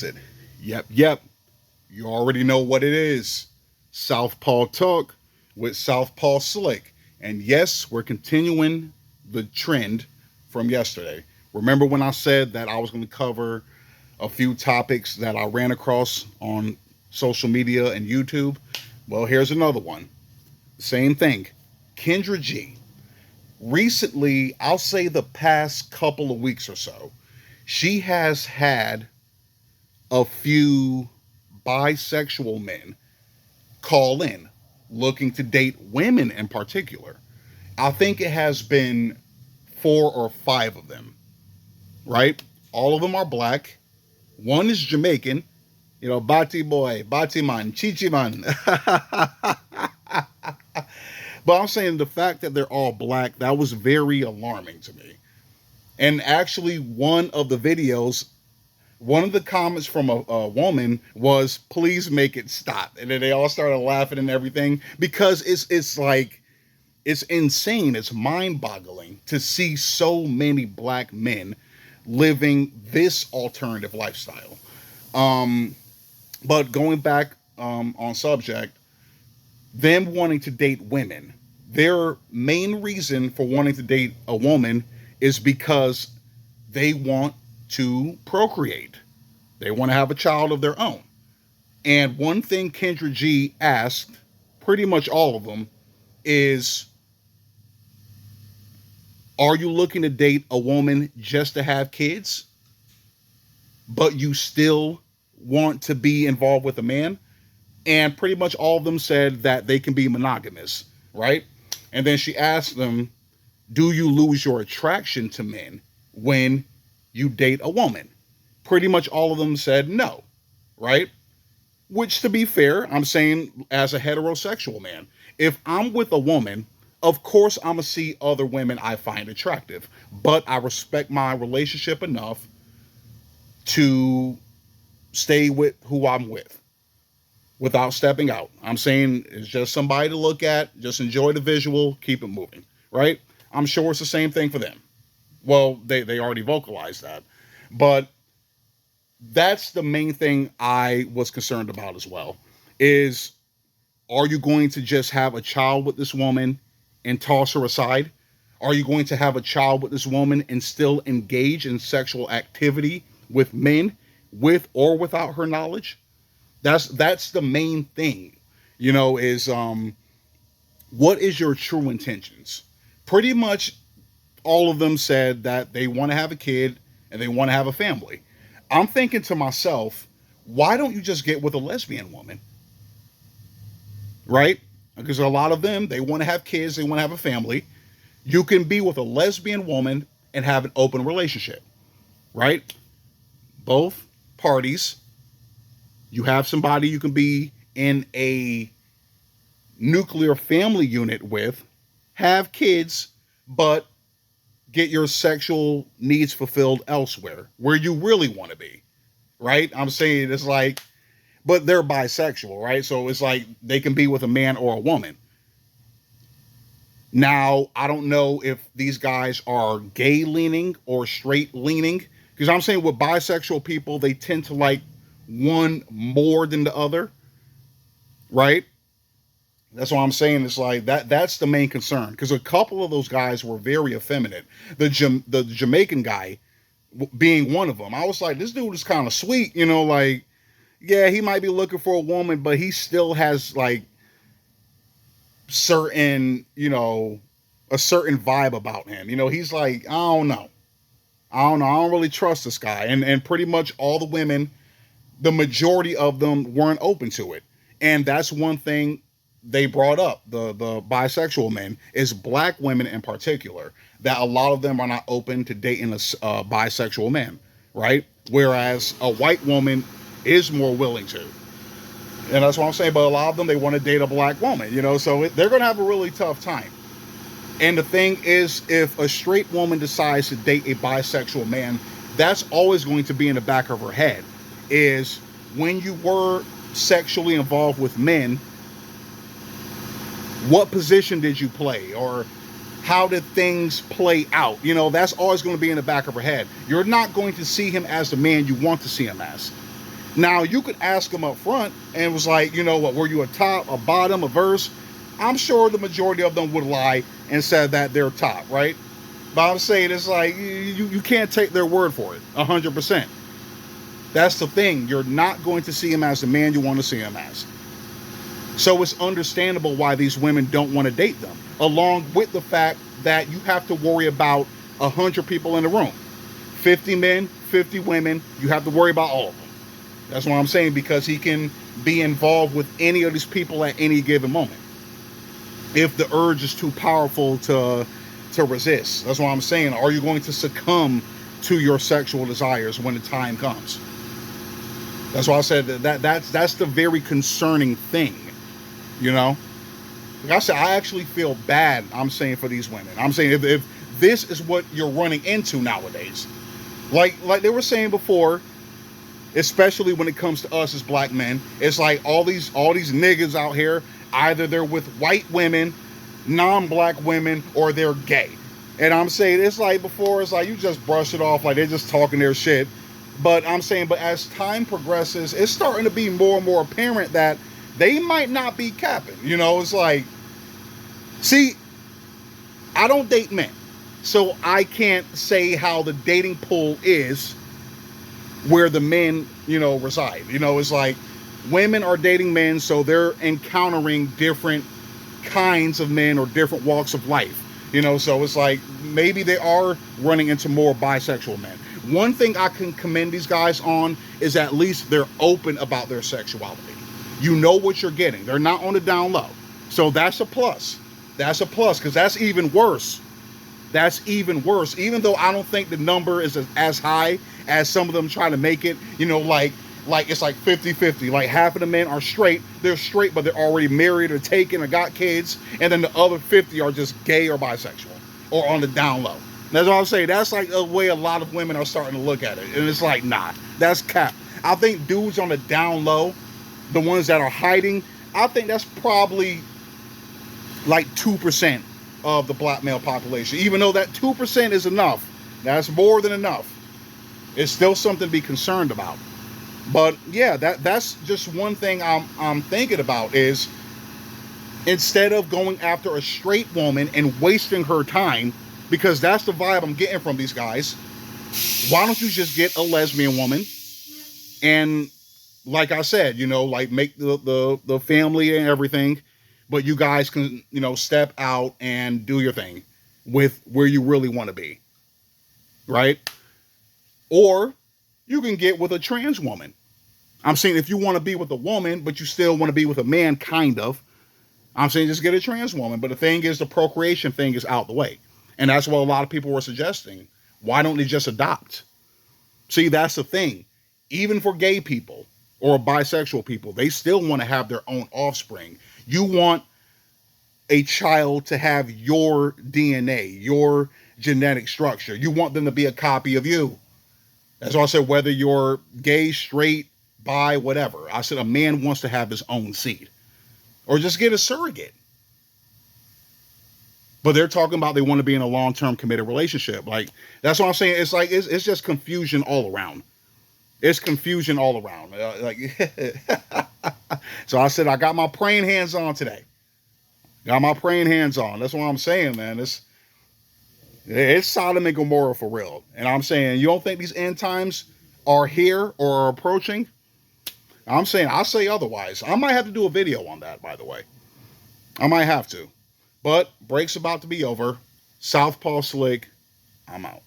announce it. Yep. You already know what it is. Southpaw Talk with Southpaw Slick. And yes, we're continuing the trend from yesterday. Remember when I said that I was going to cover a few topics that I ran across on social media and YouTube? Well, here's another one. Same thing. Kendra G. Recently, I'll say the past couple of weeks or so, she has had a few bisexual men call in looking to date women in particular. I think it has been 4 or 5 of them, right? All of them are black. One is Jamaican, Bati boy, Bati man, Chichi man. But I'm saying the fact that they're all black, that was very alarming to me. And actually, one of the comments from a woman was, "Please make it stop." And then they all started laughing and everything because it's like it's insane. It's mind-boggling to see so many black men living this alternative lifestyle. But going back on subject, them wanting to date women, their main reason for wanting to date a woman is because they want to procreate. They want to have a child of their own. And one thing Kendra G asked pretty much all of them is, are you looking to date a woman just to have kids, but you still want to be involved with a man? And pretty much all of them said that they can be monogamous, right? And then she asked them, do you lose your attraction to men when you date a woman? Pretty much all of them said no, right? Which, to be fair, I'm saying as a heterosexual man, if I'm with a woman, of course I'm going to see other women I find attractive, but I respect my relationship enough to stay with who I'm with without stepping out. I'm saying it's just somebody to look at, just enjoy the visual, keep it moving, right? I'm sure it's the same thing for them. Well, they already vocalized that. But that's the main thing I was concerned about as well, is, are you going to just have a child with this woman and toss her aside? Are you going to have a child with this woman and still engage in sexual activity with men with or without her knowledge? That's the main thing, is what is your true intentions? Pretty much all of them said that they want to have a kid and they want to have a family. I'm thinking to myself, why don't you just get with a lesbian woman? Right? Because a lot of them, they want to have kids, they want to have a family. You can be with a lesbian woman and have an open relationship, right? Both parties, you have somebody you can be in a nuclear family unit with, have kids, but get your sexual needs fulfilled elsewhere, where you really want to be, right? I'm saying it's like, but they're bisexual, right? So it's like they can be with a man or a woman. Now, I don't know if these guys are gay leaning or straight leaning, because I'm saying with bisexual people, they tend to like one more than the other, right? That's what I'm saying. It's like that's the main concern, because a couple of those guys were very effeminate. The Jamaican guy being one of them. I was like, this dude is kind of sweet, like, yeah, he might be looking for a woman, but he still has like certain, a certain vibe about him. He's like, I don't know. I don't really trust this guy. And pretty much all the women, the majority of them weren't open to it. And that's one thing they brought up, the bisexual men, is black women in particular, that a lot of them are not open to dating a bisexual man, right? Whereas a white woman is more willing to. And that's what I'm saying. But a lot of them, they want to date a black woman, so they're going to have a really tough time. And the thing is, if a straight woman decides to date a bisexual man, that's always going to be in the back of her head, is when you were sexually involved with men, what position did you play? Or how did things play out? That's always going to be in the back of her head. You're not going to see him as the man you want to see him as. Now you could ask them up front and it was like, you know what, were you a top, a bottom, a verse? I'm sure the majority of them would lie and said that they're top, right? But I'm saying it's like you can't take their word for it 100%. That's the thing. You're not going to see him as the man you want to see him as. So it's understandable why these women don't want to date them, along with the fact that you have to worry about 100 people in the room. 50 men, 50 women, you have to worry about all of them. That's what I'm saying, because he can be involved with any of these people at any given moment if the urge is too powerful to resist. That's what I'm saying. Are you going to succumb to your sexual desires when the time comes? That's why I said that's the very concerning thing, you know? Like I said, I actually feel bad, I'm saying, for these women. I'm saying if this is what you're running into nowadays, like they were saying before, especially when it comes to us as black men, it's like all these niggas out here, either they're with white women, non-black women, or they're gay. And I'm saying, it's like before, it's like you just brush it off like they're just talking their shit. But I'm saying, but as time progresses, it's starting to be more and more apparent that they might not be capping. You know, it's like, see, I don't date men, so I can't say how the dating pool is where the men, you know, reside. You know, it's like women are dating men, so they're encountering different kinds of men or different walks of life. You know, so it's like maybe they are running into more bisexual men. One thing I can commend these guys on is at least they're open about their sexuality. You know what you're getting. They're not on the down low. So that's a plus. That's a plus, because that's even worse. That's even worse. Even though I don't think the number is as high as some of them try to make it, you know, like it's like 50-50. Like half of the men are straight. They're straight, but they're already married or taken or got kids. And then the other 50 are just gay or bisexual or on the down low. That's what I'm saying. That's like a way a lot of women are starting to look at it. And it's like, nah, that's cap. I think dudes on the down low, the ones that are hiding, I think that's probably like 2% of the black male population. Even though that 2% is enough, that's more than enough. It's still something to be concerned about. But yeah, that's just one thing I'm thinking about is, instead of going after a straight woman and wasting her time, because that's the vibe I'm getting from these guys, why don't you just get a lesbian woman and, like I said, you know, like make the family and everything, but you guys can, you know, step out and do your thing with where you really want to be, right? Or you can get with a trans woman. I'm saying if you want to be with a woman, but you still want to be with a man, kind of, I'm saying just get a trans woman. But the thing is, the procreation thing is out the way. And that's what a lot of people were suggesting. Why don't they just adopt? See, that's the thing. Even for gay people or bisexual people, they still want to have their own offspring. You want a child to have your DNA, your genetic structure. You want them to be a copy of you. That's why I said, whether you're gay, straight, bi, whatever. I said a man wants to have his own seed. Or just get a surrogate. But they're talking about they want to be in a long-term committed relationship. Like, that's what I'm saying. It's like, it's just confusion all around. It's confusion all around. So I said, I got my praying hands on today. Got my praying hands on. That's what I'm saying, man. It's Sodom and Gomorrah for real. And I'm saying, you don't think these end times are here or are approaching? I'm saying, I'll say otherwise. I might have to do a video on that, by the way. I might have to. But break's about to be over. Southpaw Slick, I'm out.